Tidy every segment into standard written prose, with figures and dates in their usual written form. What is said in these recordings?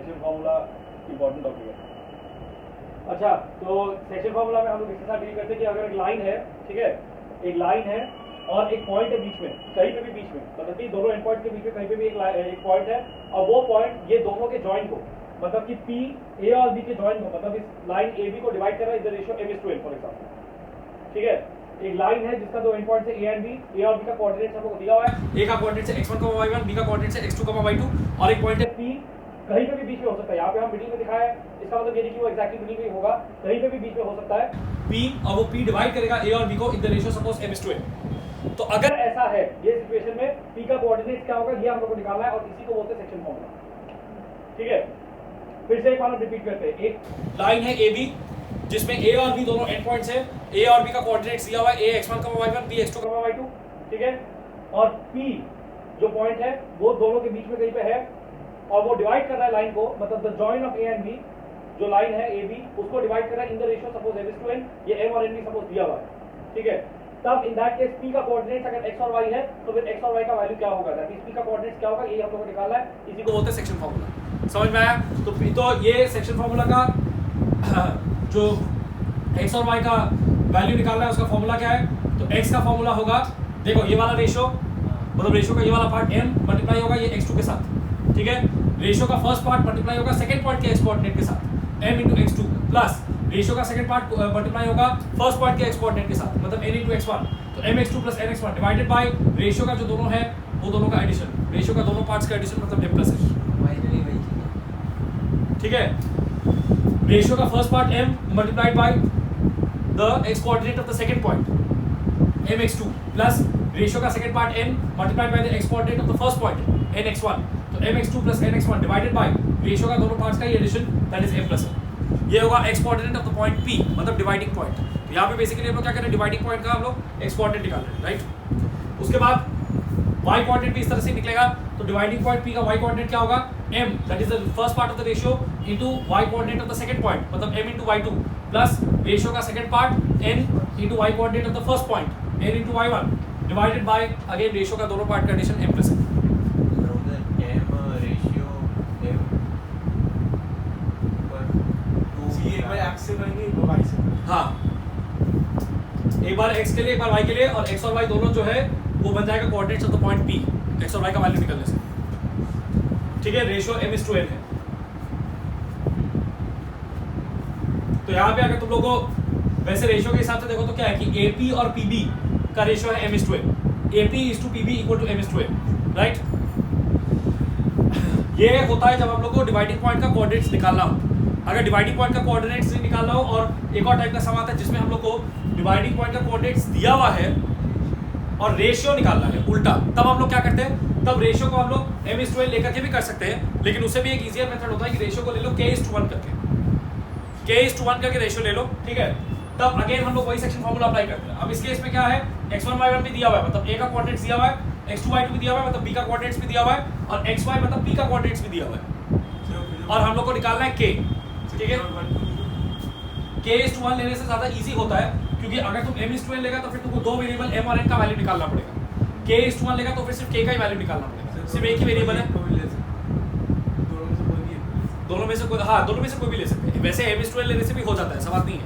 Section formula important topic है। अच्छा, तो सेक्शन फार्मूला में हम लोग इसके साथ डील करते हैं कि अगर एक लाइन है, ठीक है, एक लाइन है और एक पॉइंट है बीच में, कहीं पे भी बीच में, मतलब कि दोनों एंड पॉइंट के बीच में कहीं पे भी एक पॉइंट है और वो पॉइंट ये दोनों के जॉइन को, मतलब कि P A और B के जॉइन को, मतलब इस लाइन AB को डिवाइड कर रहा है, is the ratio m/n for example. ठीक है, एक लाइन है जिसका दो एंड पॉइंट्स है A एंड B, A और B का कोऑर्डिनेट हमको दिया हुआ है, A का कोऑर्डिनेट है x1, y1, B का कोऑर्डिनेट है x2, y2 और एक पॉइंट है P, कहीं पे भी बीच में हो सकता है। यहाँ पे हम मिडिल में दिखाया है, इसका मतलब ये नहीं कि वो एक्जैक्टली मिडिल में होगा, कहीं पे भी बीच में हो सकता है P, और वो P डिवाइड करेगा A और B को in the ratio suppose m/n। तो अगर ऐसा है, ये सिचुएशन में P का कोऑर्डिनेट क्या होगा, ये हम लोग को निकालना है और इसी को बोलते हैं सेक्शन फार्मूला। ठीक है, फिर से एक बार हम रिपीट करते हैं। एक लाइन है AB जिसमें A और B दोनों एंड पॉइंट्स है, A और B का कोऑर्डिनेट दिया हुआ है, A x1, y1, B x2, y2, ठीक है, और P जो पॉइंट है वो दोनों के बीच में कहीं पे है और वो डिवाइड कर रहा है लाइन को, मतलब the join of A and B, जो लाइन है AB उसको डिवाइड कर रहा है in the ratio suppose m/n, ये m और n भी सपोज दिया हुआ है। ठीक है, तब इन दैट केस P का कोऑर्डिनेट अगर x और y है तो फिर x और y का वैल्यू क्या होगा, दैट इज P का कोऑर्डिनेट क्या होगा, ये हम लोगों को निकालना है, इसी को बोलते हैं सेक्शन फार्मूला। समझ में आया? तो ये सेक्शन फार्मूला का जो x और y का वैल्यू निकालना है उसका फार्मूला क्या है, तो x का फार्मूला होगा, देखो ये वाला रेशियो, मतलब रेशियो का ये वाला पार्ट m मल्टीप्लाई होगा ये x2 के साथ, ठीक है, रेशियो का फर्स्ट पार्ट मल्टीप्लाई होगा सेकंड पार्ट के x कोऑर्डिनेट के साथ m * x2 प्लस रेशियो का सेकंड पार्ट मल्टीप्लाई होगा फर्स्ट पार्ट के x कोऑर्डिनेट के साथ, मतलब n * x1, तो mx2 + nx1 divided by ratio का जो दोनों है वो दोनों का एडिशन, रेशियो का दोनों पार्ट्स का एडिशन मतलब m + n। ठीक है, रेशियो का first part m multiplied by the x coordinate of the second point mx2 plus ratio का second part n multiplied by the x coordinate of the first point nx1, तो mx2 + nx1 divided by ratio का दोनों parts का ये addition, that is m + n। ये होगा x coordinate of the point P, मतलब dividing point. यहाँ पे बेसिकली हम लोग क्या कर रहे हैं, डिवाइडिंग पॉइंट का हम लोग x कोऑर्डिनेट निकाल रहे हैं, राइट। उसके बाद y कोऑर्डिनेट भी इस तरह से निकलेगा, तो डिवाइडिंग पॉइंट P का y कोऑर्डिनेट क्या होगा, m, that is the first part of the ratio into y coordinate of the second point, मतलब m * y2 प्लस रेशियो का second part n * y coordinate of the first point n * y1 divided by again ratio का दोनों part का addition m + n। हाँ, एक बार x के लिए एक बार y के लिए, और x और y दोनों जो है वो बन जाएगा coordinates of the point P, x और y का वैल्यू निकलने से। ठीक है, रेशियो m/n है। तो यहाँ पे अगर तुम लोग को वैसे रेशियो के हिसाब से देखो तो क्या है कि AP और PB का रेशियो है m/n, AP = PB = m/n, right. ये होता है जब हम लोग को डिवाइडिंग पॉइंट का कोऑर्डिनेट्स निकालना हो। अगर डिवाइडिंग पॉइंट का कोऑर्डिनेट्स नहीं निकालना हो और एक और टाइप का सम आता है जिसमें हम लोग को डिवाइडिंग पॉइंट का कोऑर्डिनेट्स दिया हुआ है और रेशियो निकालना है उल्टा, तब हम लोग क्या करते हैं, तब रेशियो को हम लोग m/n लेकर के भी कर सकते हैं, लेकिन उससे भी एक इजियर मेथड होता है कि रेशियो को ले लो k:1 करके, k:1 करके रेशियो ले लो। ठीक है, तब अगेन हम लोग वही सेक्शन फार्मूला अप्लाई करते हैं। अब इस केस में क्या है, x1 y1 भी दिया हुआ है, मतलब a का कोऑर्डिनेट्स दिया हुआ है, x2 y2 भी दिया हुआ है, मतलब b का कोऑर्डिनेट्स भी दिया हुआ है, और xy मतलब p का कोऑर्डिनेट्स भी दिया हुआ है, और हम लोग को निकालना है k। ठीक है, k:1 लेने से ज्यादा इजी होता है, क्योंकि अगर तुम m/n लेगा तो फिर तुमको दो वेरिएबल m और n का वैल्यू निकालना पड़ेगा, k:1 लेगा तो फिर सिर्फ k का ही वैल्यू निकालना पड़ेगा, सिर्फ एक ही वेरिएबल है, दोनों में से कोई, हाँ दोनों में से कोई भी ले सकते हैं। वैसे m/n लेने से भी हो जाता है, सवाल नहीं है,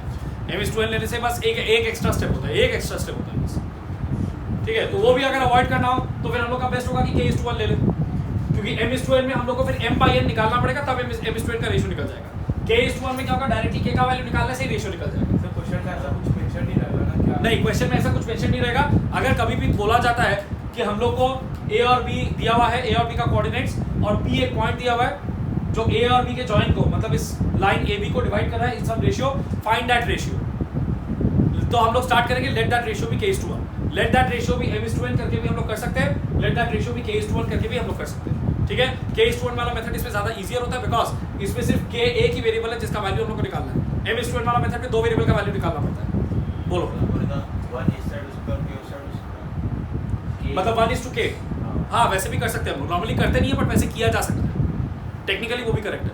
m/n लेने से बस एक एक्स्ट्रा स्टेप होता है, एक एक्स्ट्रा स्टेप होता है बस। ठीक है, तो वो भी अगर अवॉइड करना हो तो फिर हम लोग का बेस्ट होगा कि k:1 ले लें, क्योंकि m/n में हम लोग को फिर m/n निकालना पड़ेगा, तब m/n का रेशियो निकल जाएगा। k:1 में क्या होगा, डायरेक्टली k का वैल्यू निकालने से ही रेशियो निकल जाएगा। सर क्वेश्चन में ऐसा कुछ मेंशन नहीं रहेगा ना क्या? नहीं, क्वेश्चन में ऐसा कुछ मेंशन नहीं रहेगा। अगर कभी भी बोला जाता है कि हम लोग को a और b दिया हुआ है, a और b का कोऑर्डिनेट्स, और p एक पॉइंट दिया हुआ है जो a और b के जॉइन को, मतलब इस लाइन AB को डिवाइड कर रहा है in some ratio, find that ratio, तो हम लोग स्टार्ट करेंगे let that ratio be k:1, let that ratio be m/n करके भी हम लोग कर सकते हैं, late that ratio be k:1 करके भी हम लोग कर सकते हैं। ठीक है, k:1 वाला मेथड इसमें ज्यादा इजियर होता है, बिकॉज इसमें सिर्फ k एक ही वेरिएबल है जिसका वैल्यू हम लोग को निकालना है। m/n वाला मेथड में दो वेरिएबल का वैल्यू निकालना पड़ता है। बोलो, मतलब 1:k। हाँ, वैसे भी कर सकते हैं हम लोग, नॉर्मली करते नहीं है बट वैसे किया जा सकता है, टेक्निकली वो भी करेक्ट है,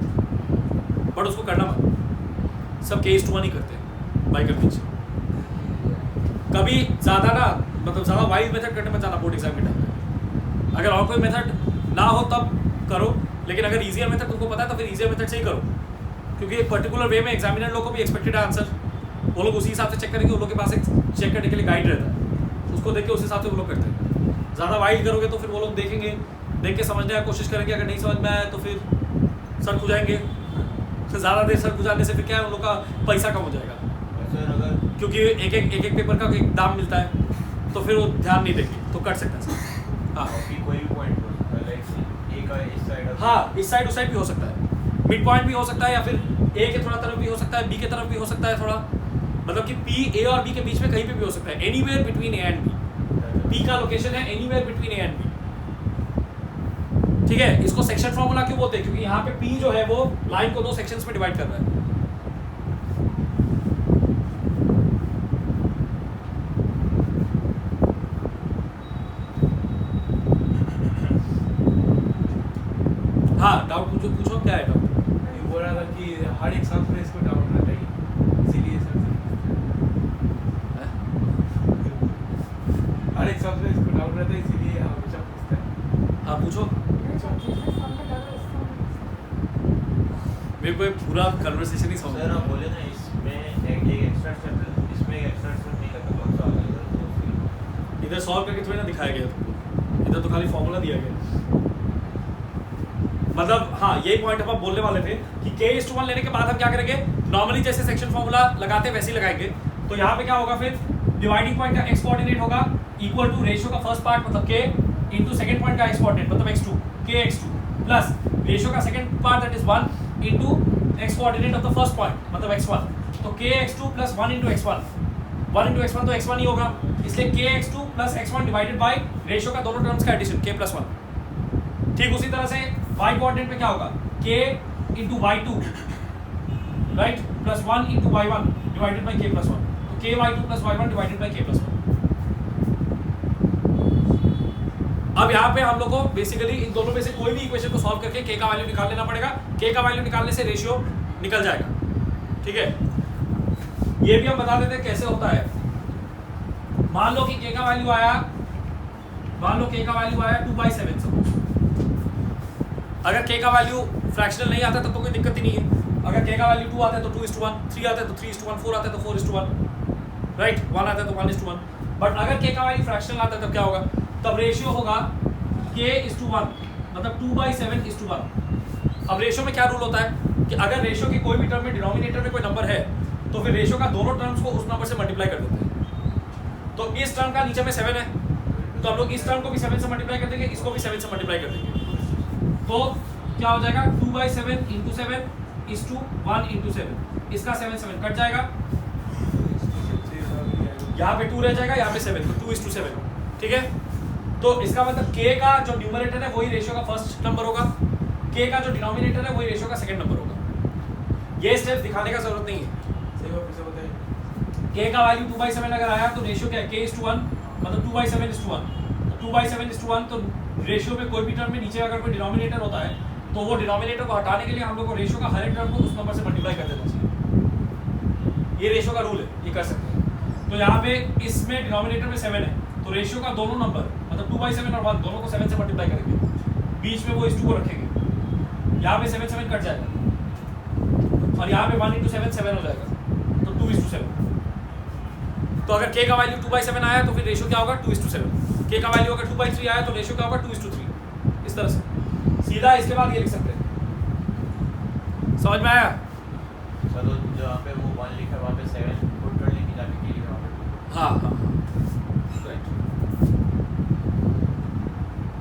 बट उसको करना मत, सब k:1 ही करते हैं बाय कन्वेंशन। कभी ज़्यादा ना, मतलब ज़्यादा वाइज मेथड करने में जाना बोर्ड एग्जाम के टाइम में, अगर और कोई मेथड ना हो तब करो, लेकिन अगर ईजियर मेथड तुमको पता है तो फिर ईजियर मेथड से ही करो, क्योंकि एक पर्टिकुलर वे में एग्जामिनर लोग को भी एक्सपेक्टेड है आंसर, वो लोग उसी हिसाब से चेक करेंगे, उन लोग के पास एक चेक करने के लिए गाइड रहता है, उसको देख के उस हिसाब से वो लोग करते हैं। ज़्यादा वाइड करोगे तो फिर वो लोग देखेंगे, देख के समझने की कोशिश करेंगे, अगर नहीं समझ में आया तो फिर सर खुजाएंगे, फिर ज़्यादा देर सर खुजाने से फिर क्या है, उन लोग का पैसा कम हो जाएगा, क्योंकि एक एक पेपर का एक दाम मिलता है, तो फिर वो ध्यान नहीं देंगे, तो कर सकते हैं सर। हाँ कोई भी पॉइंट हो सकता है, लाइक इस साइड, हाँ इस साइड उस साइड भी हो सकता है, मिड पॉइंट भी हो सकता है, या फिर ए के थोड़ा तरफ भी हो सकता है, बी के तरफ भी हो सकता है थोड़ा, मतलब कि पी ए और बी के बीच में कहीं पे भी हो सकता है, anywhere between A and B. P का लोकेशन है anywhere between A and B, ठीक है। इसको सेक्शन फॉर्मूला क्यों बोलते हैं, क्योंकि यहाँ पे पी जो है वो लाइन को 2 सेक्शंस में डिवाइड कर रहा है। हाँ डाउट पूछो, पूछो क्या है डाउट। ये बोल रहा था कि हर एग्जाम में इसको डाउट रहता है, इसीलिए सर हर एग्जाम में इसको डाउट रहता है, इसीलिए हमेशा पूछता है। हाँ पूछो, मेरे को पूरा कन्वर्सेशन ही समझ सर आप बोले ना इसमें एक एक्स्ट्रा स्टेप, इसमें एक एक्स्ट्रा स्टेप नहीं लगता, कौन सा आ गया इधर सॉल्व करके थोड़ी ना दिखाया गया तुमको, इधर तो खाली फॉर्मूला दिया गया। मतलब हाँ यही पॉइंट हम बोलने वाले थे कि k:1 लेने के बाद हम क्या करेंगे, नॉर्मली जैसे सेक्शन फॉर्मूला लगाते हैं वैसे ही लगाएंगे। तो यहाँ पे क्या होगा, फिर डिवाइडिंग पॉइंट का x कोऑर्डिनेट होगा इक्वल टू रेशियो का फर्स्ट पार्ट मतलब k इंटू सेकंड पॉइंट का x कोऑर्डिनेट मतलब x2 kx2 प्लस रेशियो का second part that is 1 into x coordinate of the first point मतलब x1, तो kx2 plus 1 into x1, 1 into x1 तो x1 ही होगा, इसलिए kx2 plus x1 divided by ratio का दोनों terms का एडिशन k प्लस 1। ठीक उसी तरह से y कोऑर्डिनेट पे क्या होगा, k into y2 right plus 1 into y1 divided by k plus 1, तो k y2 plus y1 divided by k plus 1। अब यहाँ पे हम लोग को बेसिकली इन दोनों में से कोई भी इक्वेशन को सॉल्व करके k का वैल्यू निकाल लेना पड़ेगा, k का वैल्यू निकालने से रेशियो निकल जाएगा, ठीक है। ये भी हम बता देते हैं कैसे होता है। मान लो कि k का वैल्यू आया, मान लो k का वैल्यू आया 2/7 सपोज। अगर k का वैल्यू फ्रैक्शनल नहीं आता तब तो कोई दिक्कत ही नहीं है, अगर k का वैल्यू 2 आता है तो 2:1, 3 आता है तो 3:1, 4 आता है तो 4:1, राइट 1 आता है तो 1:1। बट अगर k का वैल्यू फ्रैक्शनल आता है तब क्या होगा, तब रेशियो होगा k:1 मतलब 2/7:1। अब रेशियो में क्या रूल होता है कि अगर रेशियो की कोई भी टर्म में डिनोमिनेटर में कोई नंबर है तो फिर रेशियो का दोनों टर्म्स को उस नंबर से मल्टीप्लाई कर देते हैं। तो इस टर्म का नीचे में 7 है तो हम लोग इस टर्म को भी 7 से मल्टीप्लाई कर देंगे, इसको भी 7 से मल्टीप्लाई कर देंगे, तो क्या हो जाएगा 2/7 इंटू 7 इज टू 1 इंटू 7, इसका 7 कट जाएगा, यहाँ पे 2 रह जाएगा, यहाँ पे 7, तो 2:7, ठीक है। तो इसका मतलब k का जो न्यूमरेटर है वही रेशियो का फर्स्ट नंबर होगा, k का जो डिनोमिनेटर है वही रेशियो का सेकंड नंबर होगा। ये स्टेप दिखाने का जरूरत नहीं है। सही बात से बताइए, k का वैल्यू 2/7 अगर आया तो रेशियो क्या है, k:1 मतलब 2/7:1, 2/7:1, तो रेशियो में कोई भी टर्म में नीचे अगर कोई डिनोमिनेटर होता है तो वो डिनोमिनेटर को हटाने के लिए हम लोग को रेशियो का हर एक टर्म को उस नंबर से मल्टीप्लाई कर देना चाहिए। ये रेशियो का रूल है, ये कर सकते हैं। तो यहाँ पे इसमें डिनोमिनेटर में 7 है तो रेशियो का दोनों नंबर मतलब 2/7 और 1 दोनों को 7 से मल्टीप्लाई करेंगे, बीच में वो इस 2 को रखेंगे, यहाँ पे 7 कट जाएगा और यहाँ पे 1 इंटू 7 7 हो जाएगा, तो 2:7। तो अगर k का वैल्यू 2/7 आया तो फिर रेशियो क्या होगा 2:7, k का वैल्यू अगर 2/3 आया तो रेशियो क्या होगा 2:3। इस तरह से सीधा इसके बाद ये लिख सकते हैं। समझ में आया? चलो जहाँ पे वो 1 लिखा है वहाँ पे 7 पुट कर लेंगे, जाके k लिखा वहाँ पे। हाँ हाँ राइट,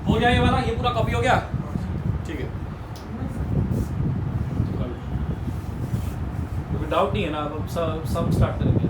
हो गया ये वाला, ये पूरा कॉपी हो गया, ठीक है। कोई डाउट नहीं है ना, अब सब स्टार्ट करेंगे।